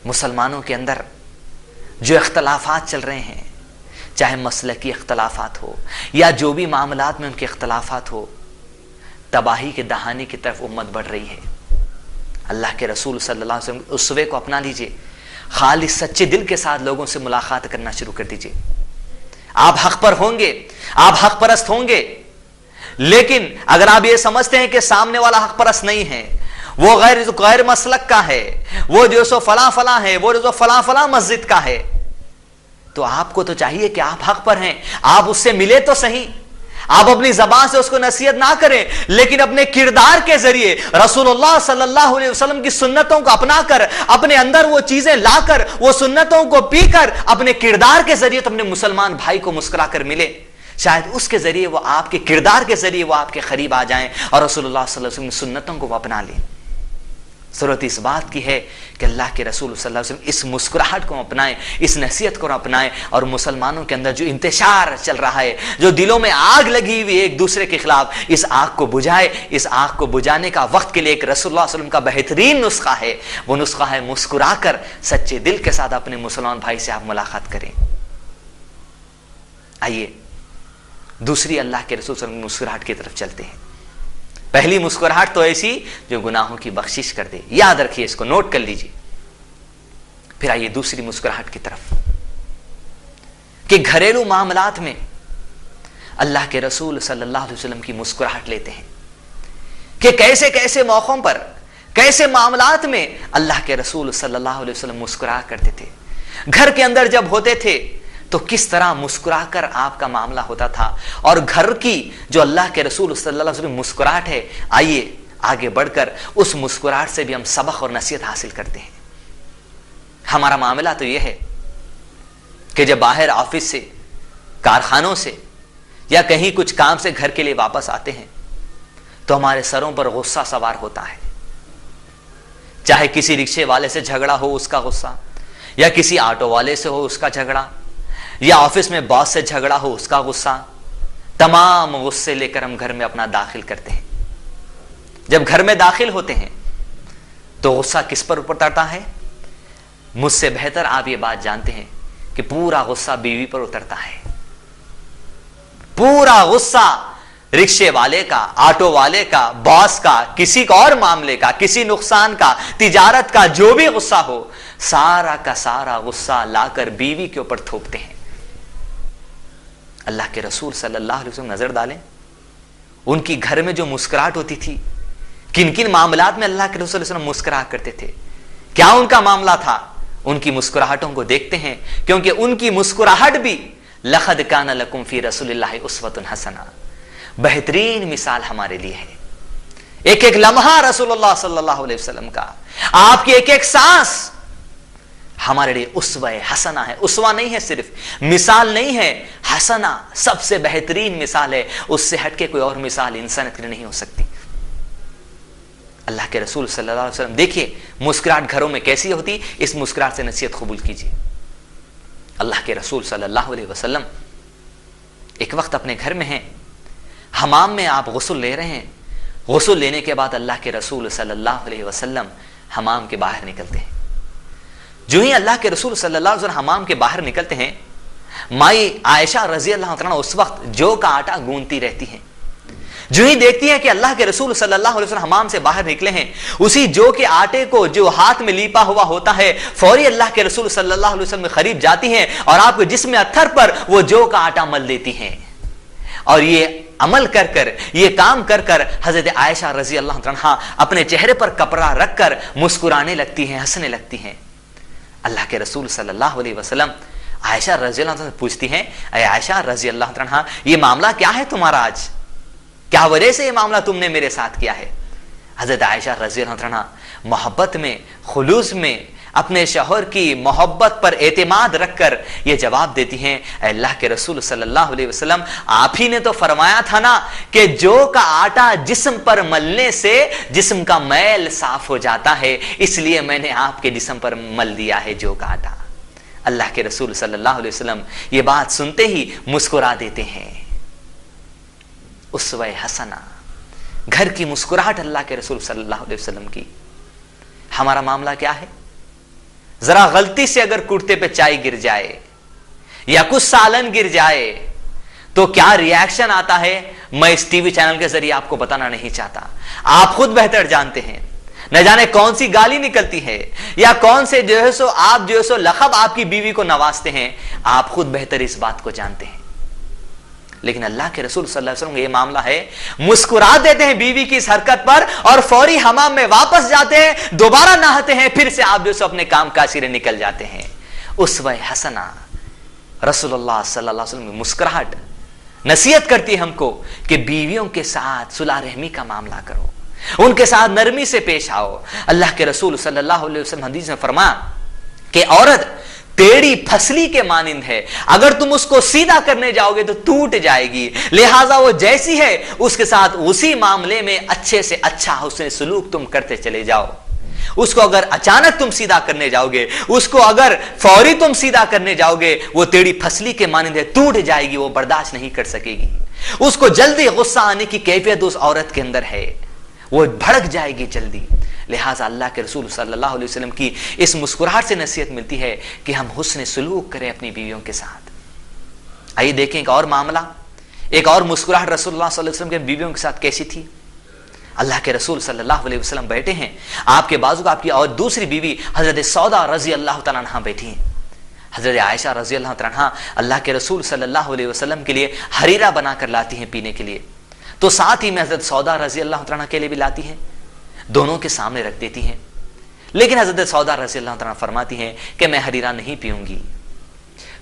मुसलमानों के अंदर जो इख्तलाफात चल रहे हैं, चाहे मसलकी इख्तलाफात हो या जो भी मामलात में उनके इख्तलाफात हो, तबाही के दहाने की तरफ उम्मत बढ़ रही है। अल्लाह के रसूल सल्लल्लाहु अलैहि वसल्लम उसवे को अपना लीजिए, खालिस सच्चे दिल के साथ लोगों से मुलाकात करना शुरू कर दीजिए। आप हक पर होंगे, आप हक परस्त होंगे, लेकिन अगर आप ये समझते हैं कि सामने वाला हक परस्त नहीं है, वो गैर मसलक का है, वो जो सो फला फला है, वो जो फला फला मस्जिद का है, तो आपको तो चाहिए कि आप हक पर हैं, आप उससे मिले तो सही। आप अपनी जबान से उसको नसीहत ना करें, लेकिन अपने किरदार के जरिए रसूलुल्लाह सल्लल्लाहु अलैहि वसल्लम की सुन्नतों को अपनाकर, अपने अंदर वो चीजें लाकर, वो सुन्नतों को पीकर, अपने किरदार के जरिए तो अपने मुसलमान भाई को मुस्कुरा कर मिले। शायद उसके जरिए वो आपके किरदार के जरिए वो आपके करीब आ जाएं और रसूलुल्लाह सल्लल्लाहु अलैहि वसल्लम की सुन्नतों को वो अपना लें। जरूरत इस बात की है कि अल्लाह के रसूल सल्लल्लाहु अलैहि वसल्लम इस मुस्कुराहट को अपनाएं, इस नसीहत को अपनाएं, और मुसलमानों के अंदर जो इंतशार चल रहा है, जो दिलों में आग लगी हुई है एक दूसरे के खिलाफ, इस आग को बुझाए। इस आग को बुझाने का वक्त के लिए एक रसूलुल्लाह सल्लल्लाहु अलैहि वसल्लम का बेहतरीन नुस्खा है, वो नुस्खा है मुस्कुराकर सच्चे दिल के साथ अपने मुसलमान भाई से आप मुलाकात करें। आइए दूसरी अल्लाह के रसूल सल्लल्लाहु अलैहि वसल्लम की मुस्कुराहट की तरफ चलते हैं। पहली मुस्कुराहट तो ऐसी जो गुनाहों की बख्शिश कर दे, याद रखिए, इसको नोट कर लीजिए। फिर आइए दूसरी मुस्कुराहट की तरफ कि घरेलू मामलात में अल्लाह के रसूल सल्लल्लाहु अलैहि वसल्लम की मुस्कुराहट लेते हैं कि कैसे कैसे मौकों पर, कैसे मामलात में अल्लाह के रसूल सल्लल्लाहु अलैहि वसल्लम मुस्कुरा करते थे। घर के अंदर जब होते थे तो किस तरह मुस्कुराकर आपका मामला होता था, और घर की जो अल्लाह के रसूल सल्लल्लाहु अलैहि वसल्लम मुस्कुराहट है, आइए आगे बढ़कर उस मुस्कुराहट से भी हम सबक और नसीहत हासिल करते हैं। हमारा मामला तो यह है कि जब बाहर ऑफिस से, कारखानों से या कहीं कुछ काम से घर के लिए वापस आते हैं तो हमारे सरों पर गुस्सा सवार होता है। चाहे किसी रिक्शे वाले से झगड़ा हो उसका गुस्सा, या किसी ऑटो वाले से हो उसका झगड़ा, या ऑफिस में बॉस से झगड़ा हो उसका गुस्सा, तमाम गुस्से लेकर हम घर में अपना दाखिल करते हैं। जब घर में दाखिल होते हैं तो गुस्सा किस पर उतरता है? मुझसे बेहतर आप ये बात जानते हैं कि पूरा गुस्सा बीवी पर उतरता है। पूरा गुस्सा रिक्शे वाले का, ऑटो वाले का, बॉस का, किसी का और मामले का, किसी नुकसान का, तिजारत का, जो भी गुस्सा हो, सारा का सारा गुस्सा लाकर बीवी के ऊपर थोपते हैं। अल्लाह के रसूल सल्लल्लाहु अलैहि वसल्लम नजर डालें, उनकी घर में जो मुस्कुराहट होती थी, किन किन मामलात में अल्लाह के रसूल सल्लल्लाहु अलैहि वसल्लम मुस्कुरा करते थे, क्या उनका मामला था, उनकी मुस्कुराहटों को देखते हैं, क्योंकि उनकी मुस्कुराहट भी लक़द कान लकुम फी रसूलिल्लाहि उस्वतुन हसना, बेहतरीन मिसाल हमारे लिए है। एक एक लम्हा रसूलुल्लाह सल्लल्लाहु अलैहि वसल्लम का, आपकी एक एक सांस हमारे लिए उस्वा हसना है। उस्वा नहीं है, सिर्फ मिसाल नहीं है, हसना सबसे बेहतरीन मिसाल है। उससे हटके कोई और मिसाल इंसानियत के लिए नहीं हो सकती। अल्लाह के रसूल सल्लल्लाहु अलैहि वसल्लम देखिए मुस्कुराहट घरों में कैसी होती, इस मुस्कुराहट से नसीहत कबूल कीजिए। अल्लाह के रसूल सल्लल्लाहु अलैहि वसल्लम एक वक्त अपने घर में हैं, हमाम में आप गुस्ल ले रहे हैं। गुस्ल लेने के बाद अल्लाह के रसूल सल्लल्लाहु अलैहि वसल्लम हमाम के बाहर निकलते हैं। जो ही अल्लाह के रसूल सल्लल्लाहु अलैहि वसल्लम हमाम के बाहर निकलते हैं, माई आयशा रजी अल्लाह तआला उस वक्त जौ का आटा गूंथती रहती हैं। जो ही देखती हैं कि अल्लाह के रसूल सल्लल्लाहु अलैहि वसल्लम हमाम से बाहर निकले हैं, उसी जौ के आटे को जो हाथ में लीपा हुआ होता है, फौरी अल्लाह के रसूल सल्लल्लाहु अलैहि वसल्लम के करीब जाती हैं और आपके जिस्म अत्थर पर वो जौ का आटा मल देती हैं। और ये अमल कर कर, ये काम कर कर हजरत आयशा रजी अल्लाह तआला अपने चेहरे पर कपड़ा रखकर मुस्कुराने लगती हैं, हंसने लगती हैं। अल्लाह के रसूल सल्लल्लाहु अलैहि वसल्लम आयशा रजी अल्लाह तआला पूछती हैं, अरे आयशा रजी अल्लाह तआला, ये मामला क्या है तुम्हारा आज, क्या वजह से ये मामला तुमने मेरे साथ किया है? हजरत आयशा रजी अल्लाह तआला मोहब्बत में, खुलूस में, अपने शौहर की मोहब्बत पर एतमाद रखकर ये जवाब देती हैं, अल्लाह के रसूल सल्लल्लाहु अलैहि वसल्लम, आप ही ने तो फरमाया था ना कि जौ का आटा जिस्म पर मलने से जिस्म का मैल साफ हो जाता है, इसलिए मैंने आपके जिस्म पर मल दिया है जौ का आटा। अल्लाह के रसूल सल्लल्लाहु अलैहि वसल्लम ये बात सुनते ही मुस्कुरा देते हैं। उस्वा हसना, घर की मुस्कुराहट अल्लाह के रसूल सल्लल्लाहु अलैहि वसल्लम की। हमारा मामला क्या है? जरा गलती से अगर कुर्ते पे चाय गिर जाए या कुछ सालन गिर जाए तो क्या रिएक्शन आता है, मैं इस टीवी चैनल के जरिए आपको बताना नहीं चाहता। आप खुद बेहतर जानते हैं, न जाने कौन सी गाली निकलती है या कौन से आप लखब आपकी बीवी को नवाजते हैं, आप खुद बेहतर इस बात को जानते हैं। लेकिन अल्लाह के रसूल सल्लल्लाहु अलैहि वसल्लम ये मामला है, मुस्कुरा देते हैं बीवी की इस हरकत पर और फौरी हमाम में वापस जाते हैं, दोबारा नहाते हैं, फिर से आप अपने काम काज से निकल जाते हैं। उस्वा हसना रसूलुल्लाह सल्लल्लाहु अलैहि वसल्लम की मुस्कुराहट नसीहत करती है हमको कि बीवियों के साथ सुलह रहमी का मामला करो, उनके साथ नरमी से पेश आओ। अल्लाह के रसूल सल्लल्लाहु अलैहि वसल्लम हदीस में फरमा कि औरत टेढ़ी फसली के मानिंद है, अगर तुम उसको सीधा करने जाओगे तो टूट जाएगी, लिहाजा वो जैसी है उसके साथ उसी मामले में अच्छे से अच्छा हुस्न सलूक तुम करते चले जाओ। उसको अगर अचानक तुम सीधा करने जाओगे, उसको अगर फौरी तुम सीधा करने जाओगे, वो टेढ़ी फसली के मानिंद है, टूट जाएगी, वो बर्दाश्त नहीं कर सकेगी। उसको जल्दी गुस्सा आने की कैफियत उस औरत के अंदर है, वो भड़क जाएगी जल्दी। लिहाजा अल्लाह के रसूल सल्लल्लाहु अलैहि वसल्लम की इस मुस्कुराहट से नसीहत मिलती है कि हम हुस्न सलूक करें अपनी बीवियों के साथ। आइए देखें एक और मामला, एक और मुस्कुराहट रसूलुल्लाह सल्लल्लाहु अलैहि वसल्लम के बीवियों के साथ कैसी थी। अल्लाह के रसूल सल्लल्लाहु अलैहि वसल्लम बैठे हैं, आपके बाजू का आपकी और दूसरी बीवी हजरत सौदा रजी अल्लाह तआला अन्हा बैठी हैं। हजरत आयशा रजी अल्लाह तआला अन्हा अल्लाह के रसूल सल्लल्लाहु अलैहि वसल्लम के लिए हरीरा बनाकर लाती हैं पीने के लिए, तो साथ ही में हजरत सौदा रजी अल्लाह तआला के लिए भी लाती हैं, दोनों के सामने रख देती हैं। लेकिन हजरत सौदा रजी अल्लाह तआला फरमाती हैं कि मैं हरीरा नहीं पीऊंगी।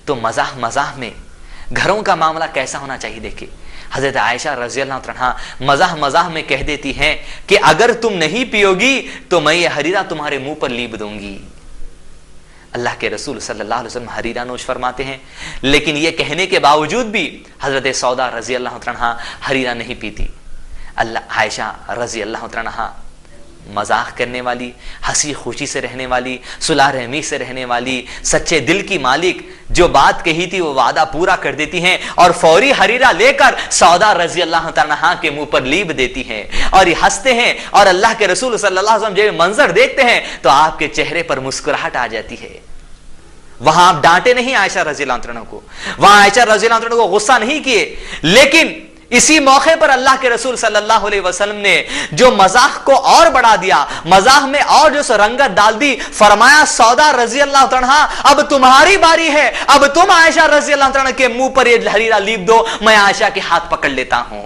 तो मजाक मजाक में घरों का मामला कैसा होना चाहिए देखिए, हजरत आयशा रजी अल्लाह तआला मजाक मजाक में कह देती हैं कि अगर तुम नहीं पियोगी तो मैं ये हरीरा तुम्हारे मुंह पर लीप दूंगी। अल्लाह के रसूल सल्लल्लाहु अलैहि वसल्लम हरीरा नोश फरमाते हैं, लेकिन ये कहने के बावजूद भी हजरत सौदा रजी अल्लाह तआला हरीरा नहीं पीती। अल्लाह आयशा रजी अल्लाह तआला मजाक करने वाली, हंसी खुशी से रहने वाली, सुलह रहमी से रहने वाली, सच्चे दिल की मालिक, जो बात कही थी वो वादा पूरा कर देती हैं और फौरी हरीरा लेकर सौदा रजी अल्लाह तआला के मुंह पर लीप देती हैं और ये हंसते हैं। और अल्लाह के रसूल सल्लल्लाहु अलैहि वसल्लम जब मंजर देखते हैं तो आपके चेहरे पर मुस्कुराहट आ जाती है। वहां आप डांटे नहीं आयशा रजी अल्लाह तआला को, वहां आयशा रजी अल्लाह तआला को गुस्सा नहीं किए, लेकिन इसी मौके पर अल्लाह के रसूल सल्लल्लाहु अलैहि वसल्लम ने जो मजाक को और बढ़ा दिया, मजाक में और जो रंगत डाल दी, फरमाया सौदा रजी अल्लाह तआला अब तुम्हारी बारी है, अब तुम आयशा रजी अल्लाह तआला के मुंह पर ये हरीरा लीप दो, मैं आयशा के हाथ पकड़ लेता हूं।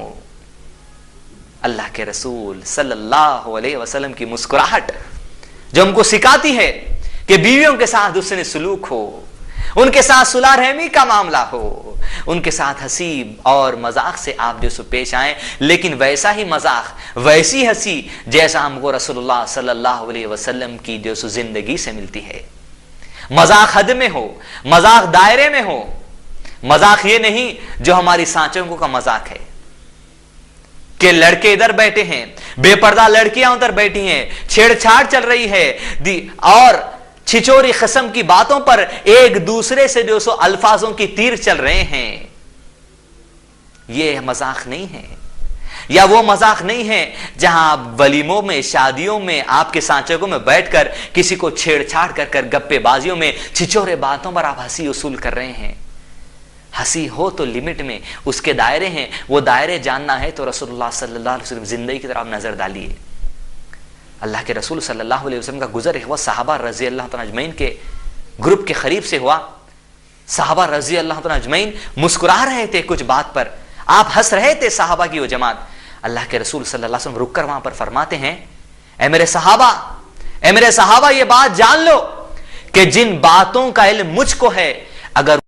अल्लाह के रसूल सल्लल्लाहु अलैहि वसल्लम की मुस्कुराहट जो हमको सिखाती है कि बीवियों के साथ हुस्न सलूक हो, उनके साथ सुलह रहमी का मामला हो, उनके साथ हंसी और मजाक से आप पेश आए, लेकिन वैसा ही मजाक, वैसी हंसी जैसा हमको रसूलुल्लाह सल्लल्लाहु अलैहि वसल्लम की जिंदगी से मिलती है। मजाक हद में हो, मजाक दायरे में हो, मजाक ये नहीं जो हमारी सांचों का मजाक है कि लड़के इधर बैठे हैं, बेपर्दा लड़कियां उधर बैठी हैं, छेड़छाड़ चल रही है और छिचोरी किस्म की बातों पर एक दूसरे से अल्फाजों की तीर चल रहे हैं। यह मजाक नहीं है, या वो मजाक नहीं है जहां आप वलीमों में, शादियों में, आपके सांचकों में बैठकर किसी को छेड़छाड़ कर गप्पेबाजियों में, छिचोरे बातों पर आप हंसी उसूल कर रहे हैं। हंसी हो तो लिमिट में, उसके दायरे हैं, वो दायरे जानना है तो रसूलुल्लाह सल्लल्लाहु अलैहि वसल्लम जिंदगी की तरफ नजर डालिए। अल्लाह के रसूल सल्लल्लाहु अलैहि वसल्लम का गुजर हुआ सहाबा रजी अल्लाह तआला अजमैन के ग्रुप के करीब से हुआ। सहाबा रजी अल्लाह तआला अजमैन मुस्कुरा रहे थे कुछ बात पर, आप हंस रहे थे सहाबा की वो जमात। अल्लाह के रसूल सल्लल्लाहु अलैहि वसल्लम रुककर वहां पर फरमाते हैं, ए मेरे सहाबा, ये बात जान लो कि जिन बातों का इल्म मुझको है, अगर